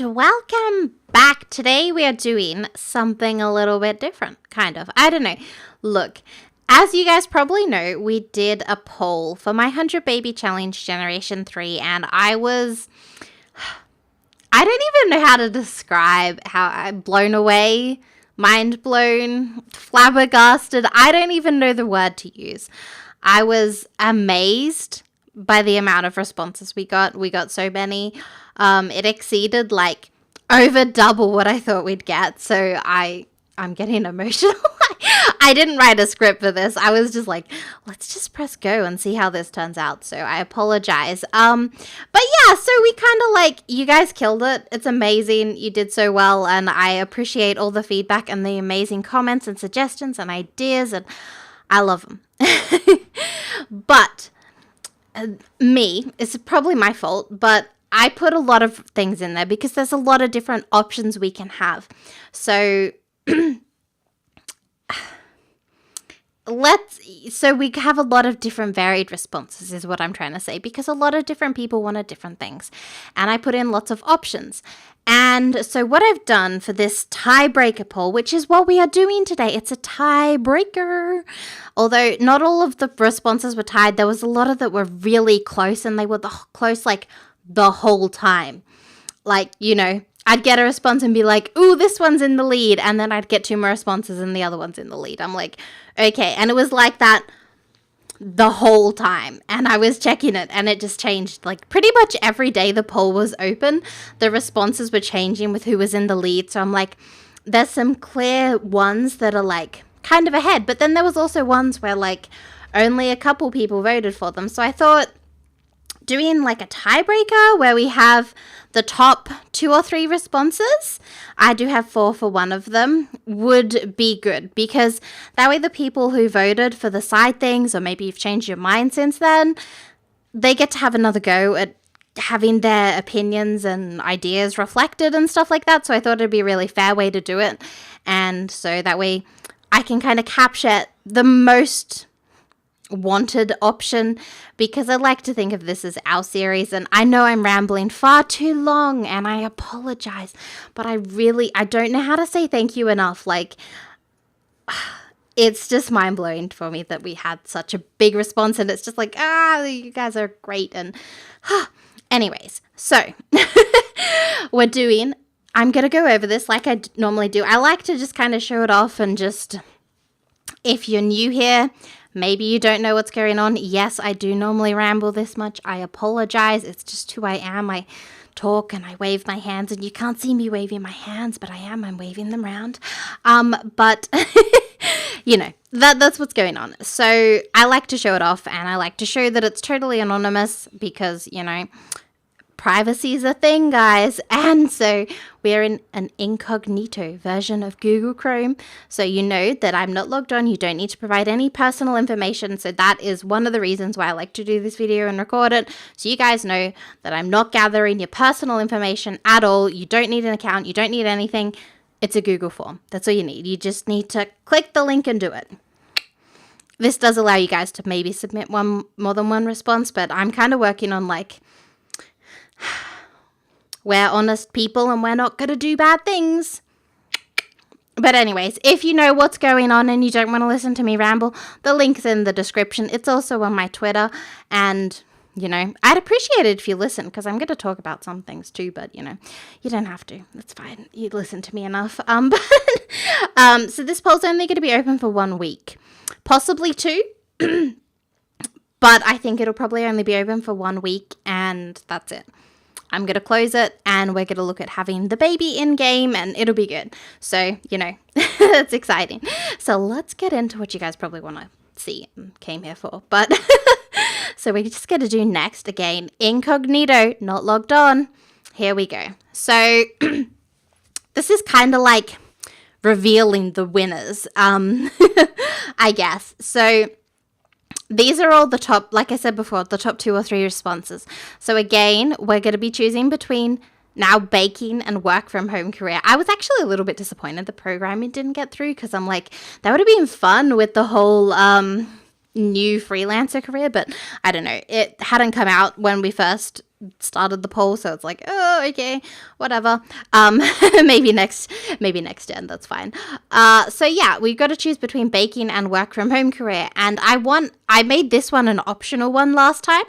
and welcome back. Today we are doing something a little bit different, kind of. I don't know. Look, as you guys probably know, we did a poll for my 100 Baby Challenge Generation 3, and I don't even know how to describe how I'm blown away, mind blown, flabbergasted. I don't even know the word to use. I was amazed by the amount of responses we got. We got so many. It exceeded like over double what I thought we'd get. So I'm getting emotional. I didn't write a script for this. I was just like, let's just press go and see how this turns out. So I apologize. But yeah, so we kind of like, you guys killed it. It's amazing. You did so well. And I appreciate all the feedback and the amazing comments and suggestions and ideas. And I love them. But it's probably my fault, but I put a lot of things in there because there's a lot of different options we can have. So we have a lot of different varied responses is what I'm trying to say, because a lot of different people wanted different things, and I put in lots of options. And so what I've done for this tiebreaker poll, which is what we are doing today, it's a tiebreaker. Although not all of the responses were tied, there was a lot of that were really close, and they were close like the whole time. Like, you know, I'd get a response and be like, ooh, this one's in the lead. And then I'd get 2 more responses and the other one's in the lead. I'm like, okay. And it was like that the whole time. And I was checking it and it just changed. Like pretty much every day the poll was open, the responses were changing with who was in the lead. So I'm like, there's some clear ones that are like kind of ahead. But then there was also ones where like only a couple people voted for them. So I thought doing like a tiebreaker where we have the top 2 or 3 responses, I do have 4 for one of them, would be good, because that way the people who voted for the side things, or maybe you've changed your mind since then, they get to have another go at having their opinions and ideas reflected and stuff like that. So I thought it'd be a really fair way to do it, and so that way I can kind of capture the most wanted option, because I like to think of this as our series. And I know I'm rambling far too long and I apologize, but I don't know how to say thank you enough. Like, it's just mind-blowing for me that we had such a big response, and it's just like, you guys are great. And anyways, so I'm gonna go over this like I normally do. I like to just kind of show it off, and just, if you're new here, maybe you don't know what's going on. Yes, I do normally ramble this much. I apologize. It's just who I am. I talk and I wave my hands, and you can't see me waving my hands, but I'm waving them around. But you know, that's what's going on. So I like to show it off, and I like to show that it's totally anonymous, because, you know, privacy is a thing, guys. And so we're in an incognito version of Google Chrome. So you know that I'm not logged on. You don't need to provide any personal information. So that is one of the reasons why I like to do this video and record it. So you guys know that I'm not gathering your personal information at all. You don't need an account. You don't need anything. It's a Google form. That's all you need. You just need to click the link and do it. This does allow you guys to maybe submit more than one response, but I'm kind of working on like, we're honest people and we're not going to do bad things. But anyways, if you know what's going on and you don't want to listen to me ramble, the link's in the description. It's also on my Twitter. And, you know, I'd appreciate it if you listen, because I'm going to talk about some things too. But, you know, you don't have to. That's fine. You listen to me enough. So this poll's only going to be open for 1 week. Possibly 2. But I think it'll probably only be open for 1 week. And that's it. I'm going to close it, and we're going to look at having the baby in-game, and it'll be good. So, you know, it's exciting. So let's get into what you guys probably want to see and came here for. But, so we're just going to do next, again, incognito, not logged on. Here we go. So this is kind of like revealing the winners, I guess. So these are all the top, like I said before, the top 2 or 3 responses. So again, we're going to be choosing between now baking and work from home career. I was actually a little bit disappointed the programming didn't get through, because I'm like, that would have been fun with the whole new freelancer career, but I don't know. It hadn't come out when we first started the poll, so it's like, oh, okay, whatever. Maybe next gen, that's fine. So yeah, we've got to choose between baking and work from home career, and I made this one an optional one last time,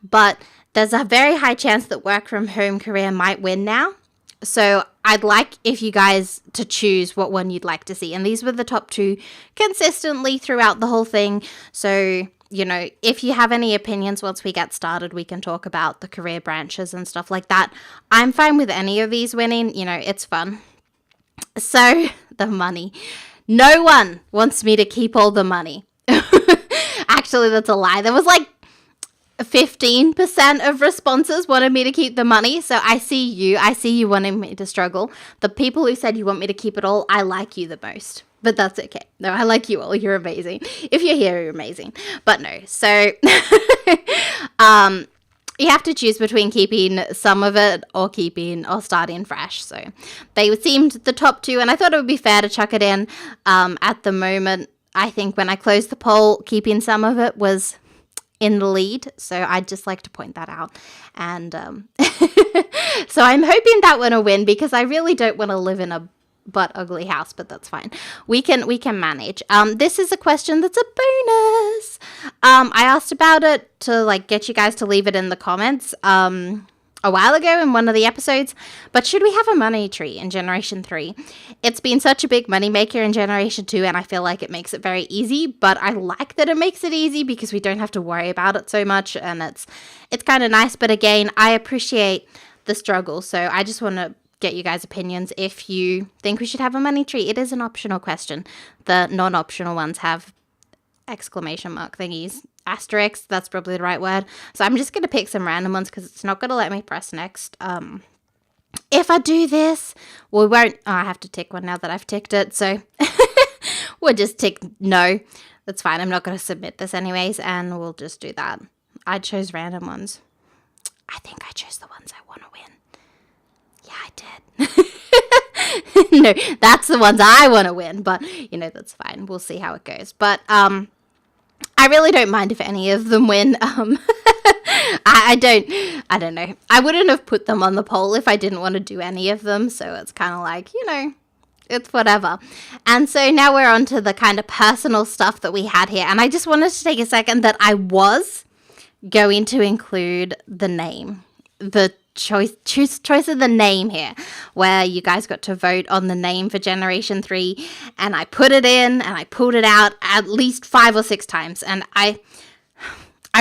but there's a very high chance that work from home career might win now. So I'd like if you guys to choose what one you'd like to see. And these were the top 2 consistently throughout the whole thing. So, you know, if you have any opinions once we get started, we can talk about the career branches and stuff like that. I'm fine with any of these winning. You know, it's fun. So, the money. No one wants me to keep all the money. Actually, that's a lie. There was like 15% of responses wanted me to keep the money. So I see you wanting me to struggle. The people who said you want me to keep it all, I like you the most. But that's okay. No, I like you all. You're amazing. If you're here, you're amazing. But no. So you have to choose between keeping some of it or starting fresh. So they seemed the top 2, and I thought it would be fair to chuck it in. At the moment, I think when I closed the poll, keeping some of it was in the lead, so I'd just like to point that out. And so I'm hoping that one will win, because I really don't want to live in a butt ugly house, but that's fine. We can manage. This is a question that's a bonus. I asked about it to like get you guys to leave it in the comments a while ago in one of the episodes, but should we have a money tree in Generation 3? It's been such a big money maker in Generation 2, and I feel like it makes it very easy, but I like that it makes it easy because we don't have to worry about it so much, and it's kind of nice. But again, I appreciate the struggle, so I just want to get you guys' opinions if you think we should have a money tree. It is an optional question. The non-optional ones have exclamation mark thingies. Asterisk, that's probably the right word. So I'm just going to pick some random ones because it's not going to let me press next. If I do this, we won't... Oh, I have to tick one now that I've ticked it. So we'll just tick no. That's fine. I'm not going to submit this anyways, and we'll just do that. I chose random ones. I think I chose the ones I want to win. Yeah, I did. No, that's the ones I want to win, but, you know, that's fine. We'll see how it goes. But, I really don't mind if any of them win. I don't know. I wouldn't have put them on the poll if I didn't want to do any of them. So it's kind of like, you know, it's whatever. And so now we're on to the kind of personal stuff that we had here. And I just wanted to take a second that I was going to include the name, the choice of the name here, where you guys got to vote on the name for Generation 3, and I put it in and I pulled it out at least 5 or 6 times, and I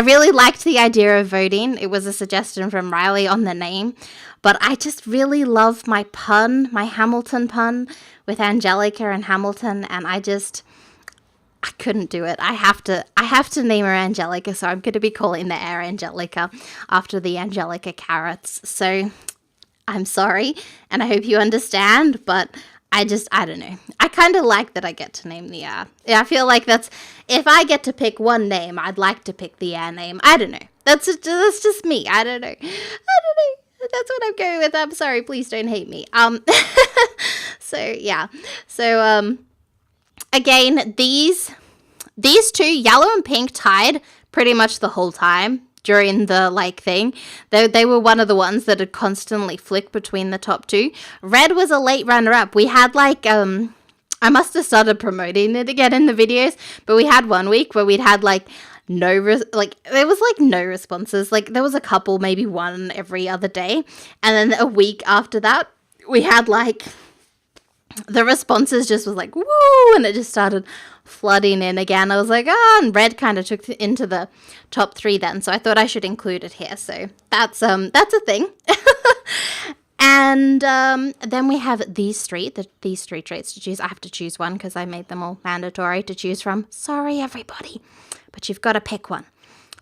really liked the idea of voting. It was a suggestion from Riley on the name, but I just really love my Hamilton pun with Angelica and Hamilton, and I couldn't do it. I have to name her Angelica, so I'm going to be calling the Heir Angelica after the Angelica carrots. So I'm sorry, and I hope you understand, but I don't know. I kind of like that I get to name the Heir. I feel like that's, if I get to pick one name, I'd like to pick the Heir name. I don't know. That's just me. I don't know. That's what I'm going with. I'm sorry. Please don't hate me. So yeah. So again, these 2, yellow and pink, tied pretty much the whole time during the thing. They were one of the ones that had constantly flicked between the top 2. Red was a late runner-up. We had I must have started promoting it again in the videos, but we had one week where we'd had there was no responses. There was a couple, maybe one every other day, and then a week after that we had the responses just was woo, and it just started flooding in again. I was like, and red kind of took it into the top 3 then, so I thought I should include it here. So that's a thing. And then we have these 3 traits to choose. I have to choose one because I made them all mandatory to choose from. Sorry, everybody, but you've got to pick one.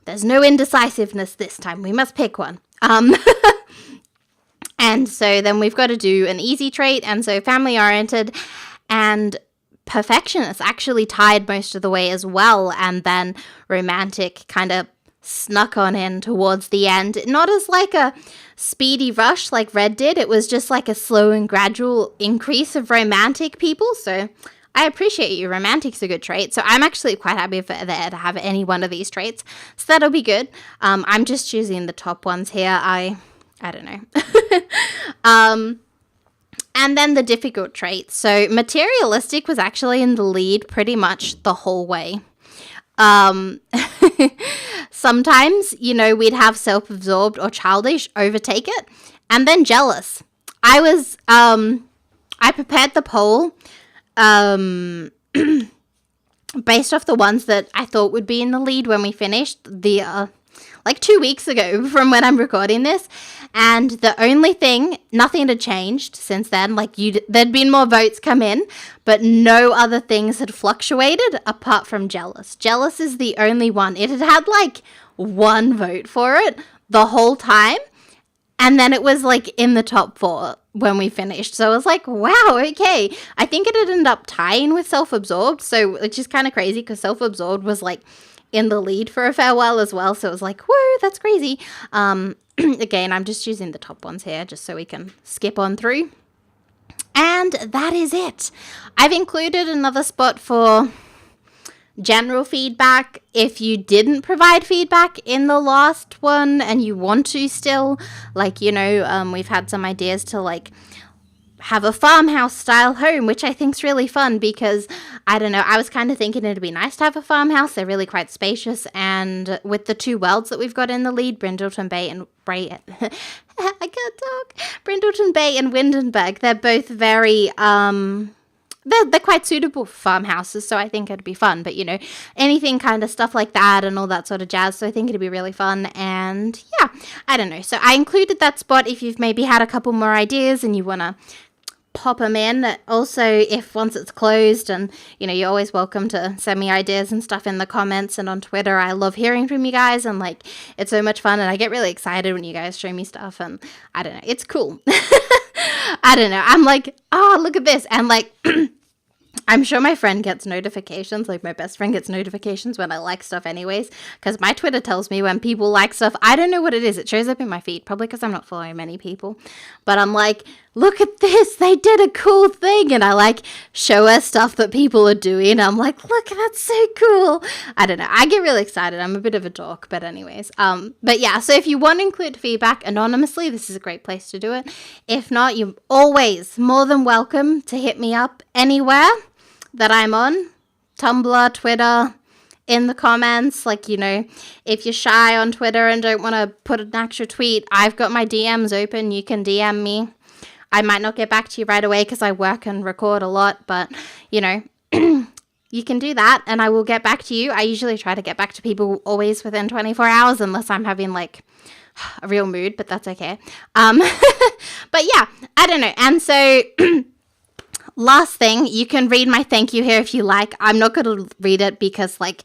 There's no indecisiveness this time. We must pick one. And so then we've got to do an easy trait, and so family-oriented and perfectionist actually tied most of the way as well, and then romantic kind of snuck on in towards the end. Not as a speedy rush like red did. It was just a slow and gradual increase of romantic people, so I appreciate you. Romantic's a good trait. So I'm actually quite happy for there to have any one of these traits. So that'll be good. I'm just choosing the top ones here. I don't know. And then the difficult traits. So materialistic was actually in the lead pretty much the whole way. Sometimes, we'd have self-absorbed or childish overtake it. And then jealous. I prepared the poll based off the ones that I thought would be in the lead when we finished like 2 weeks ago from when I'm recording this. And the only thing, nothing had changed since then. Like there'd been more votes come in, but no other things had fluctuated apart from jealous. Jealous is the only one. It had like 1 vote for it the whole time. And then it was like in the top 4 when we finished. So I was like, wow, okay. I think it had ended up tying with self-absorbed. So it's just kind of crazy because self-absorbed was like in the lead for a fair while as well. So it was like, whoa, that's crazy. Again, I'm just choosing the top ones here just so we can skip on through. And that is it. I've included another spot for general feedback. If you didn't provide feedback in the last one and you want to still, like, we've had some ideas to like have a farmhouse style home, which I think's really fun because, I don't know, I was kind of thinking it'd be nice to have a farmhouse. They're really quite spacious, and with the 2 worlds that we've got in the lead, Brindleton Bay and I can't talk. Brindleton Bay and Windenburg, they're both very they're quite suitable for farmhouses, so I think it'd be fun. But, anything kind of stuff like that and all that sort of jazz, so I think it'd be really fun. And, yeah, I don't know. So I included that spot if you've maybe had a couple more ideas and you want to pop them in. Also, if once it's closed, and, you're always welcome to send me ideas and stuff in the comments and on Twitter. I love hearing from you guys, and, like, it's so much fun, and I get really excited when you guys show me stuff, and I don't know. It's cool. I don't know. I'm like, oh, look at this. And, like, I'm sure my friend gets notifications, like my best friend gets notifications when I like stuff anyways, because my Twitter tells me when people like stuff. I don't know what it is. It shows up in my feed, probably because I'm not following many people. But I'm like, look at this. They did a cool thing. And I like show her stuff that people are doing. I'm like, look, that's so cool. I don't know. I get really excited. I'm a bit of a dork, but anyways. But yeah, so if you want to include feedback anonymously, this is a great place to do it. If not, you're always more than welcome to hit me up anywhere that I'm on. Tumblr, Twitter, in the comments. Like, if you're shy on Twitter and don't want to put an actual tweet, I've got my DMs open. You can DM me. I might not get back to you right away because I work and record a lot, but, you can do that and I will get back to you. I usually try to get back to people always within 24 hours unless I'm having, like, a real mood, but that's okay. But yeah, I don't know. And so last thing, you can read my thank you here if you like. I'm not going to read it because, like,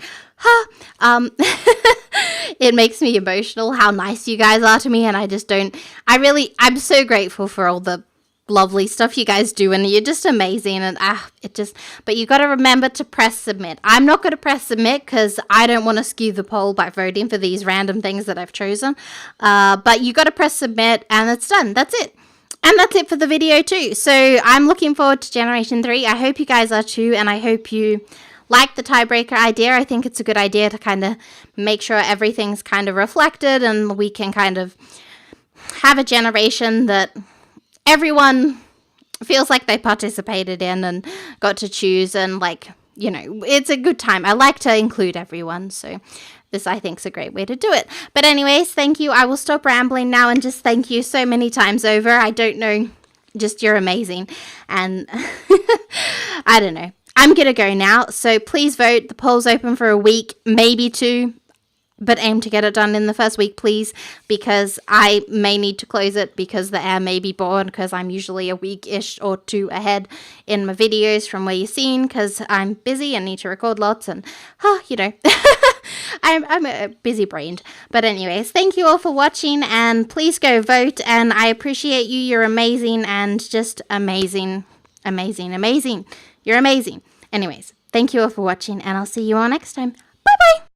it makes me emotional how nice you guys are to me, and I'm so grateful for all the lovely stuff you guys do, and you're just amazing, and but you got to remember to press submit. I'm not going to press submit because I don't want to skew the poll by voting for these random things that I've chosen, but you got to press submit and it's done. That's it. And that's it for the video too. So I'm looking forward to Generation 3. I hope you guys are too, and I hope you like the tiebreaker idea. I think it's a good idea to kind of make sure everything's kind of reflected and we can kind of have a generation that everyone feels like they participated in and got to choose, and, like, it's a good time. I like to include everyone, so this, I think, is a great way to do it. But anyways, thank you. I will stop rambling now and just thank you so many times over. I don't know, just you're amazing. And I don't know. I'm going to go now, so please vote. The poll's open for a week, maybe 2. But aim to get it done in the first week, please, because I may need to close it because the heir may be bored because I'm usually a week-ish or 2 ahead in my videos from where you're seeing because I'm busy and need to record lots and, I'm a busy-brained. But anyways, thank you all for watching and please go vote, and I appreciate you. You're amazing and just amazing, amazing, amazing. You're amazing. Anyways, thank you all for watching and I'll see you all next time. Bye-bye!